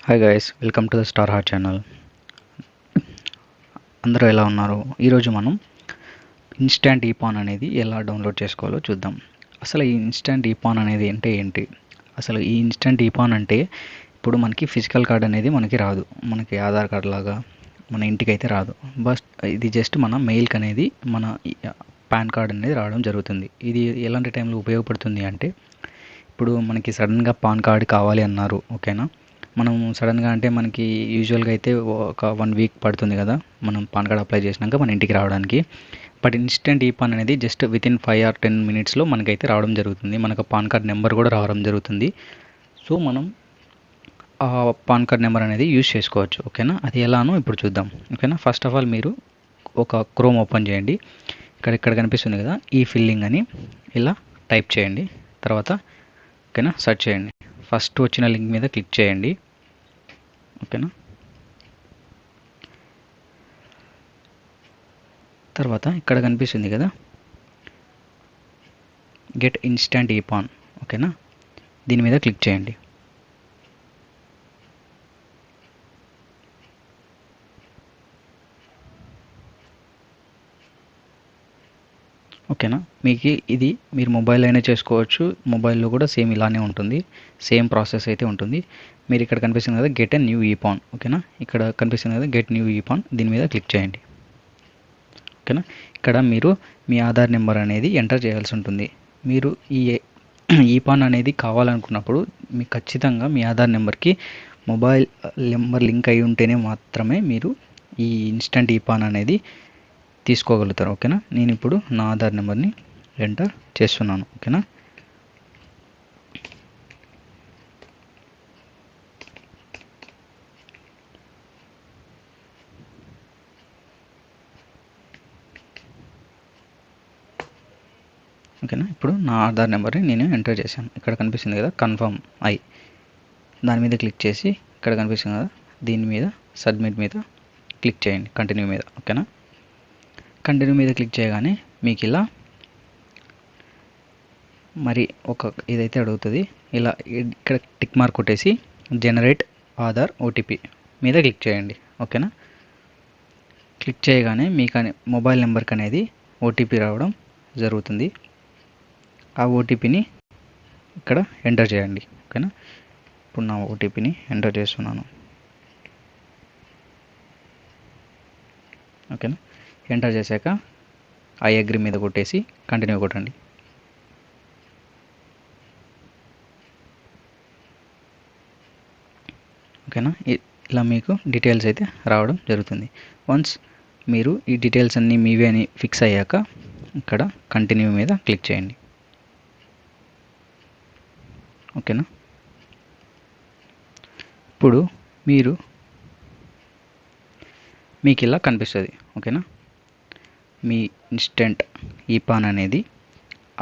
Hi guys, welcome to the star heart channel. అందరూ ఎలా ఉన్నారు? ఈరోజు మనం ఇన్స్టాంట్ ఈపాన్ అనేది ఎలా డౌన్లోడ్ చేసుకోవాలో చూద్దాం. అసలు ఈ ఇన్స్టాంట్ ఈపాన్ అనేది అంటే ఏంటి? అసలు ఈ ఇన్స్టాంట్ ఈపాన్ అంటే ఇప్పుడు మనకి ఫిజికల్ కార్డ్ అనేది మనకి రాదు, మనకి ఆధార్ కార్డ్ లాగా మన ఇంటికి అయితే రాదు. బట్ ఇది జస్ట్ మన మెయిల్కి అనేది మన పాన్ కార్డ్ అనేది రావడం జరుగుతుంది. ఇది ఎలాంటి టైంలో ఉపయోగపడుతుంది అంటే, ఇప్పుడు మనకి సడన్గా పాన్ కార్డ్ కావాలి అన్నారు, ఓకేనా. మనం సడన్గా అంటే మనకి యూజువల్గా అయితే ఒక 1 వీక్ పడుతుంది కదా మనం పాన్ కార్డ్ అప్లై చేసినాక మన ఇంటికి రావడానికి. బట్ ఇన్స్టెంట్ ఈపాన్ అనేది జస్ట్ వితిన్ 5 or 10 minutesలో మనకైతే రావడం జరుగుతుంది. మనకు పాన్ కార్డ్ నెంబర్ కూడా రావడం జరుగుతుంది. సో మనం ఆ పాన్ కార్డ్ నెంబర్ అనేది యూజ్ చేసుకోవచ్చు, ఓకేనా. అది ఎలానో ఇప్పుడు చూద్దాం, ఓకేనా. ఫస్ట్ ఆఫ్ ఆల్ మీరు ఒక క్రోమ్ ఓపెన్ చేయండి. ఇక్కడ కనిపిస్తుంది కదా, ఈ ఫిల్లింగ్ అని ఇలా టైప్ చేయండి. తర్వాత ఓకేనా, సెర్చ్ చేయండి. ఫస్ట్ వచ్చిన లింక్ మీద క్లిక్ చేయండి, ఓకేనా. తర్వాత ఇక్కడ కనిపిస్తుంది కదా, గెట్ ఇన్స్టాంట్ ఈపాన్, ఓకేనా. దీని మీద క్లిక్ చేయండి. ఓకేనా. మీకు ఇది మీరు మొబైల్ అయినా చేసుకోవచ్చు, మొబైల్లో కూడా సేమ్ ఇలానే ఉంటుంది, సేమ్ ప్రాసెస్ అయితే ఉంటుంది. మీరు ఇక్కడ కనిపిస్తుంది కదా, గెట్ ఎ న్యూ ఈపాన్, ఓకేనా. ఇక్కడ కనిపిస్తుంది కదా, గెట్ న్యూ ఈపాన్, దీని మీద క్లిక్ చేయండి, ఓకేనా. ఇక్కడ మీరు మీ ఆధార్ నెంబర్ అనేది ఎంటర్ చేయాల్సి ఉంటుంది. మీరు ఈ ఈపాన్ అనేది కావాలనుకున్నప్పుడు మీకు ఖచ్చితంగా మీ ఆధార్ నెంబర్కి మొబైల్ నెంబర్ లింక్ అయి ఉంటేనే మాత్రమే మీరు ఈ ఇన్స్టంట్ ఈపాన్ అనేది తీసుకోగలుగుతారు, ఓకేనా. నేను ఇప్పుడు నా ఆధార్ నెంబర్ని ఎంటర్ చేస్తున్నాను, ఓకేనా. ఓకేనా, ఇప్పుడు నా ఆధార్ నెంబర్ని నేను ఎంటర్ చేశాను. ఇక్కడ కనిపిస్తుంది కదా, కన్ఫర్మ్ అయి, దాని మీద క్లిక్ చేసి ఇక్కడ కనిపిస్తుంది కదా, దీని మీద సబ్మిట్ మీద క్లిక్ చేయండి, కంటిన్యూ మీద, ఓకేనా. కంటిన్యూ మీద క్లిక్ చేయగానే మీకు ఇలా మరి ఒక ఇదైతే అడుగుతుంది. ఇలా ఇక్కడ టిక్ మార్క్ కొట్టేసి జనరేట్ ఆధార్ ఓటీపీ మీద క్లిక్ చేయండి, ఓకేనా. క్లిక్ చేయగానే మీకు మొబైల్ నెంబర్కి అనేది ఓటీపీ రావడం జరుగుతుంది. ఆ ఓటీపీని ఇక్కడ ఎంటర్ చేయండి, ఓకేనా. ఇప్పుడు నా ఓటీపీని ఎంటర్ చేస్తున్నాను, ఓకేనా. ఎంటర్ చేశాక ఐ అగ్రీ మీద కొట్టేసి కంటిన్యూ కొట్టండి, ఓకేనా. ఇలా మీకు డీటెయిల్స్ అయితే రావడం జరుగుతుంది. వన్స్ మీరు ఈ డీటెయిల్స్ అన్నీ మీవే అని ఫిక్స్ అయ్యాక ఇక్కడ కంటిన్యూ మీద క్లిక్ చేయండి, ఓకేనా. ఇప్పుడు మీకు ఇలా కనిపిస్తుంది, ఓకేనా. మీ ఇన్స్టెంట్ ఈపాన్ అనేది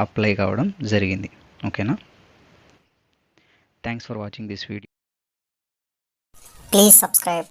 అప్లై కావడం జరిగింది, ఓకేనా. Thanks for watching this video. Please subscribe.